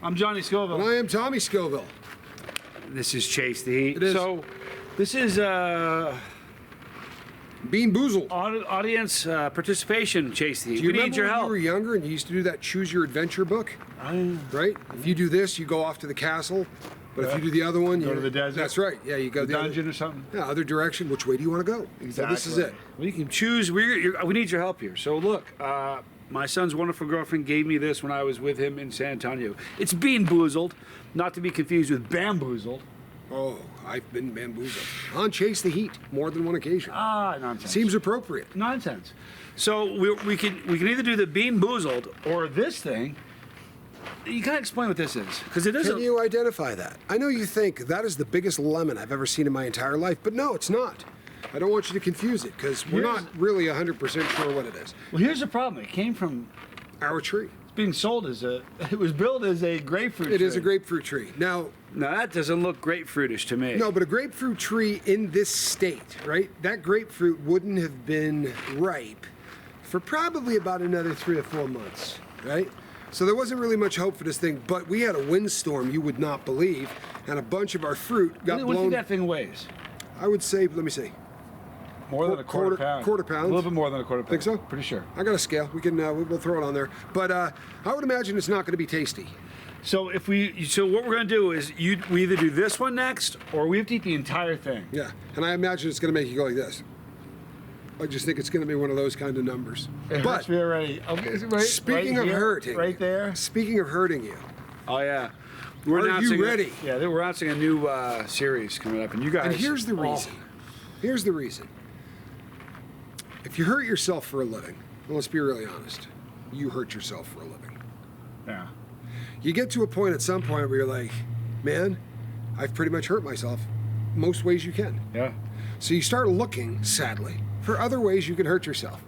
I'm Johnny Scoville. And I am Tommy Scoville. This is Chase the Heat. It is. So, this is Bean Boozled. audience participation, Chase the Heat. Do you We need remember your when help. you were younger and you used to do that Choose Your Adventure book? Right? If you do this, you go off to the castle. But if you do the other one, Go to the desert. That's right. Yeah, you go The dungeon or something. Yeah, other direction. Which way do you want to go? Exactly. So this is it. We can choose. We need your help here. So look, my son's wonderful girlfriend gave me this when I was with him in San Antonio. It's Bean Boozled, not to be confused with Bamboozled. Oh, I've been bamboozled. On Chase the Heat, more than one occasion. Nonsense. Seems appropriate. Nonsense. So we can either do the Bean Boozled or this thing. You gotta explain what this is, because it isn't. Can you identify that? I know you think that is the biggest lemon I've ever seen in my entire life, but no, it's not. I don't want you to confuse it, because we're not really 100% sure what it is. Well, here's the problem. It came from. Our tree. It's being sold as a. It was built as a grapefruit tree. It is a grapefruit tree. Now, that doesn't look grapefruitish to me. no, but a grapefruit tree in this state, right? That grapefruit wouldn't have been ripe for probably about another 3 or 4 months, right? So there wasn't really much hope for this thing, but we had a windstorm you would not believe, and a bunch of our fruit got What do you blown. think that thing weighs? I would say, let me see. More than a quarter pound. Quarter pound. A little bit more than a quarter pound. Think so? Pretty sure. I got a scale. We can we'll throw it on there. But I would imagine it's not going to be tasty. So what we're gonna do is we either do this one next, or we have to eat the entire thing. Yeah, and I imagine it's going to make you go like this. I just think it's going to be one of those kind of numbers. It hurts me already. Okay, Speaking of hurting, right there. Speaking of hurting you, Oh yeah. Are you ready? Yeah, we're announcing a new series coming up, and you guys. and here's the reason. Here's the reason. If you hurt yourself for a living, well, let's be really honest, you hurt yourself for a living. Yeah. You get to a point at some point where you're like, man, I've pretty much hurt myself most ways you can. Yeah. So you start looking, sadly, for other ways you can hurt yourself.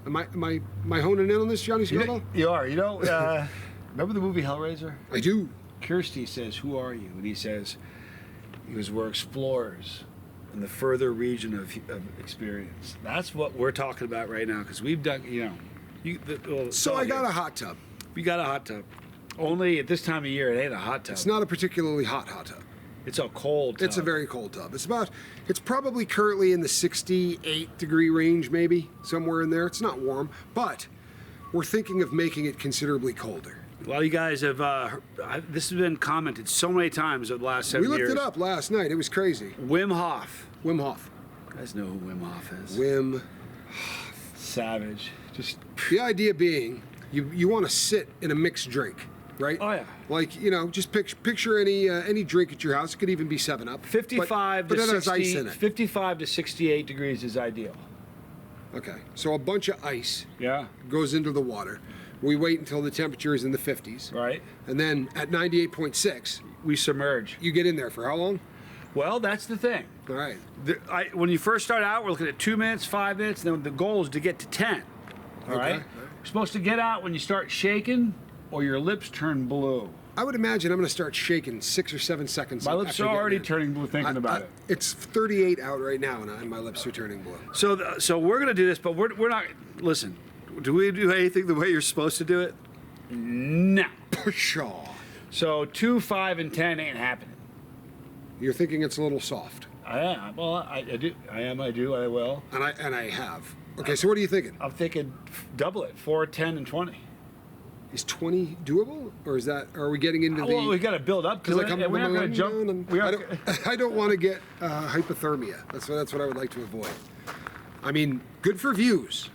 Am I honing in on this, Johnny Scoville? You are. Remember the movie Hellraiser? I do. Kirsty says, "Who are you?" And he goes, "We're explorers in the further region of experience." That's what we're talking about right now, because we've done, So I got a hot tub. We got a hot tub. Only at this time of year, it ain't a hot tub. It's not a particularly hot tub. It's a cold tub. It's a very cold tub. It's probably currently in the 68-degree range, maybe, somewhere in there. It's not warm, but we're thinking of making it considerably colder. Well, you guys have, this has been commented so many times over the last 7 years. We looked it up last night. It was crazy. Wim Hof. Wim Hof. You guys know who Wim Hof is. Wim. Savage. Just. The idea being, you want to sit in a mixed drink, right? Oh, yeah. Like, just picture any drink at your house. It could even be 7-Up. 55 but to it has 60, ice in it. 55 to 68 degrees is ideal. Okay, so a bunch of ice Yeah. goes into the water. We wait until the temperature is in the 50s. Right. And then at 98.6, We submerge. you get in there for how long? Well, that's the thing. All right. When you first start out, we're looking at 2 minutes, 5 minutes, and then the goal is to get to 10. All Okay. right? We're supposed to get out when you start shaking or your lips turn blue. I would imagine I'm going to start shaking 6 or 7 seconds. My lips after are getting already in. turning blue thinking about it. It's 38 out right now, and my lips are turning blue. So we're going to do this, but we're not. Listen, do we do anything the way you're supposed to do it? No. Pshaw. So 2, 5, and 10 ain't happening. You're thinking it's a little soft. I am. Well, I do. I am. I do. I will. And I have. Okay, so what are you thinking? I'm thinking double it. 4, 10, and 20. Is 20 doable, or are we getting into the? Well, we got to build up because we're not going to jump. I don't want to get hypothermia. That's what I would like to avoid. I mean, good for views,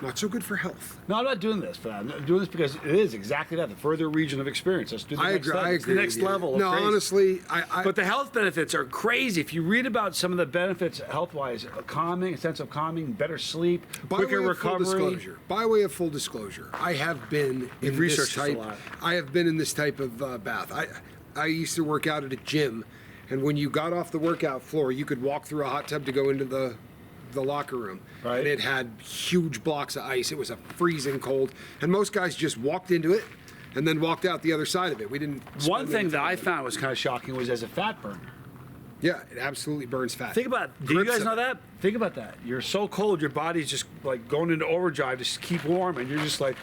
not so good for health. No, I'm not doing this, but I'm doing this because it is exactly that, the further region of experience. Let's do the next level. I agree. The next level. No, honestly, But the health benefits are crazy. If you read about some of the benefits health-wise, calming, a sense of calming, better sleep, quicker recovery. By way of full disclosure, I have been in this type. I have been in this type of bath. I used to work out at a gym, and when you got off the workout floor, you could walk through a hot tub to go into the locker room. Right. And it had huge blocks of ice. It was a freezing cold, and most guys just walked into it and then walked out the other side of it. We didn't. One thing that I found was kind of shocking was as a fat burner. Yeah, it absolutely burns fat. Think about it. Do you guys know that? Think about that. You're so cold, your body's just like going into overdrive to keep warm, and you're just like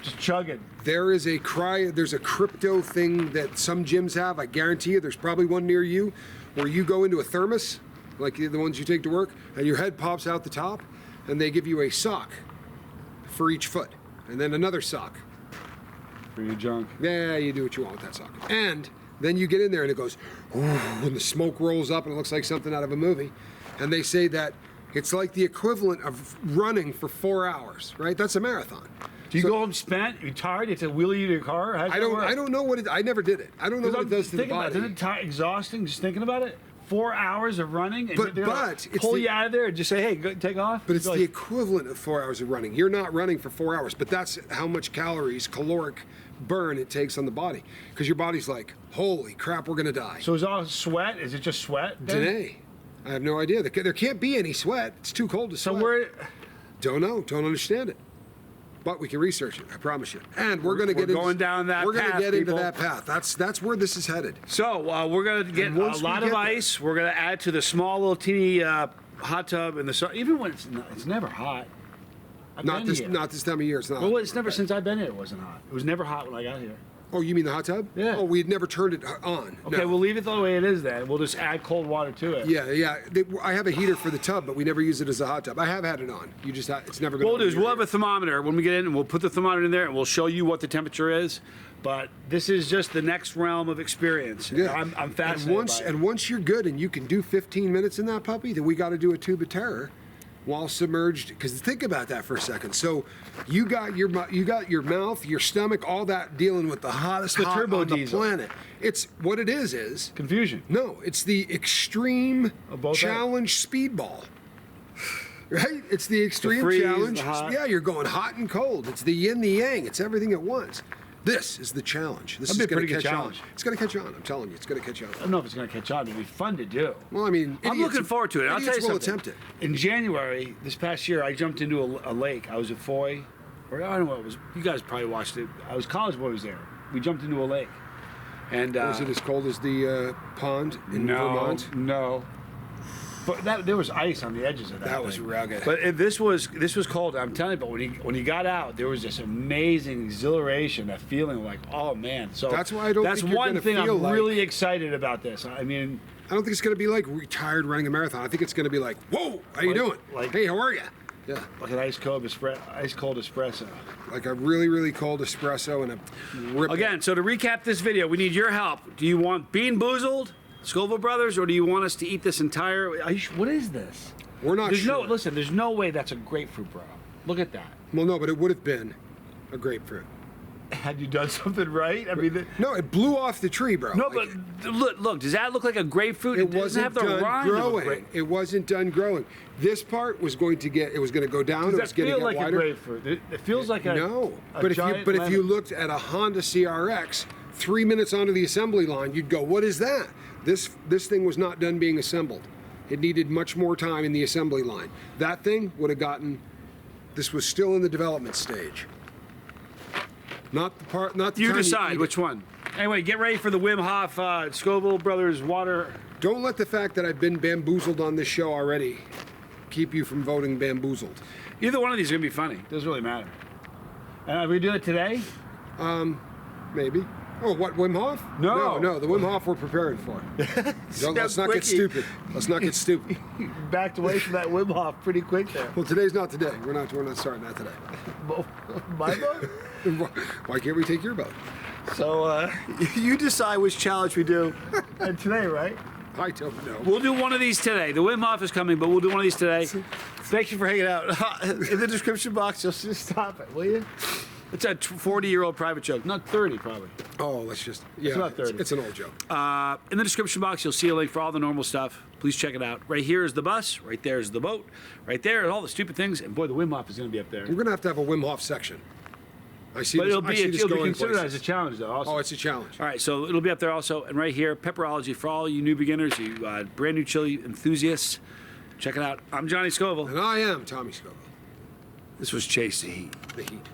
Just chug it. There's a crypto thing that some gyms have. I guarantee you there's probably one near you where you go into a thermos, like the ones you take to work, and your head pops out the top, and they give you a sock for each foot, and then another sock. For your junk. Yeah, you do what you want with that sock. And then you get in there and it goes, ooh, and the smoke rolls up and it looks like something out of a movie. And they say that it's like the equivalent of running for 4 hours, right? That's a marathon. Do you go home spent? You're tired? You have to wheel you to your car? I don't know what it. I never did it. I don't know what it does to the body. Isn't it exhausting just thinking about it? 4 hours of running, and But pull you out of there and just say, "Hey, go, take off." But it's the equivalent of 4 hours of running. You're not running for 4 hours, but that's how much caloric burn it takes on the body. Because your body's like, holy crap, we're gonna die. So is all sweat? Is it just sweat? Today, I have no idea. There can't be any sweat. It's too cold to sweat. So we're Don't know. Don't understand it. But we can research it. I promise you. And we're going to get going down that We're going to path, get into people. that path. That's where this is headed. So we're going to get a once we lot get of there- ice. We're going to add to the small little teeny hot tub in the sun. Even when it's never hot. I've Not been this here. not this time of year. It's not. Well, it's never since I've been here. It wasn't hot. It was never hot when I got here. Oh, you mean the hot tub? Yeah. Oh, we had never turned it on. Okay, No. we'll leave it the way it is then. We'll just add cold water to it. Yeah. I have a heater for the tub, but we never use it as a hot tub. I have had it on. It's never going. What we'll do is we'll have a thermometer when we get in, and we'll put the thermometer in there, and we'll show you what the temperature is. But this is just the next realm of experience. Yeah. I'm fascinated by it. And once you're good and you can do 15 minutes in that puppy, then we got to do a tube of terror while submerged. Because think about that for a second. So you got your mouth, your stomach, all that dealing with the hottest The hot turbo on the diesel. planet. It's what it is. Confusion. No, it's the extreme Of both challenge speedball. Right? It's the extreme freeze, challenge. the hot. Yeah, you're going hot and cold. It's the yin, the yang. It's everything at once. This is the challenge. This That'd is be a going pretty to good catch challenge. on. It's going to catch on. I'm telling you, it's going to catch on. I don't know if it's going to catch on. It'd be fun to do. Well, I mean, I'm looking forward to it. I'll tell you idiots will something. attempt it. In January this past year, I jumped into a lake. I was at Foy, or I don't know what it was. You guys probably watched it. I was college boy was there. We jumped into a lake, and Was it as cold as the pond in Vermont? No. But there was ice on the edges of that. That was thing. rugged. But this was cold. I'm telling you. But when he got out, there was this amazing exhilaration, that feeling like, oh man. So That's why I don't That's think you're one gonna thing feel I'm like- really excited about this. I mean, I don't think it's going to be like retired running a marathon. I think it's going to be like, whoa, how you doing? Hey, how are you? Yeah, like an ice cold espresso. like a really, really cold espresso and a rip. Again, so to recap this video, we need your help. Do you want Bean Boozled, Scoville Brothers, or do you want us to eat this entire? What is this? We're not sure. Listen, there's no way that's a grapefruit, bro. Look at that. Well, no, but it would have been a grapefruit. Had you done something right? I mean, No, it blew off the tree, bro. no, Like, but look. Does that look like a grapefruit? it doesn't wasn't have the done rind of a growing. grape- It wasn't done growing. This part was going to go down. Does It was that going to feel get like wider. a grapefruit? It feels like a No, a but if giant you lemon. looked at a Honda CRX 3 minutes onto the assembly line, you'd go, "What is that?" This thing was not done being assembled. It needed much more time in the assembly line. That thing would have gotten. This was still in the development stage. Not the part. Not the You time decide eat which it. one. Anyway, get ready for the Wim Hof Scoville Brothers water. Don't let the fact that I've been bamboozled on this show already keep you from voting bamboozled. Either one of these is gonna be funny. Doesn't really matter. Are we doing it today? Maybe. Oh, what, Wim Hof? No. No, the Wim Hof we're preparing for. Let's not get stupid. Let's not get stupid. Backed away from that Wim Hof pretty quick there. Well, today's not today. We're not starting that today. My vote? Why can't we take your vote? So you decide which challenge we do. And today, right? I don't know. We'll do one of these today. The Wim Hof is coming, but we'll do one of these today. Thank you for hanging out. In the description box, you'll just stop it, will you? It's a 40-year-old private joke. Not 30, probably. Oh, let's just. Yeah, It's not 30. It's an old joke. In the description box, you'll see a link for all the normal stuff. Please check it out. Right here is the bus. Right there is the boat. Right there are all the stupid things. And boy, the Wim Hof is going to be up there. We're going to have a Wim Hof section. I see But this, it'll I see this be going considered places. as a challenge, though. Also. Oh, it's a challenge. All right, so it'll be up there also. And right here, Pepperology for all you new beginners, you brand new chili enthusiasts. Check it out. I'm Johnny Scoville. And I am Tommy Scoville. This was Chase the Heat. The Heat.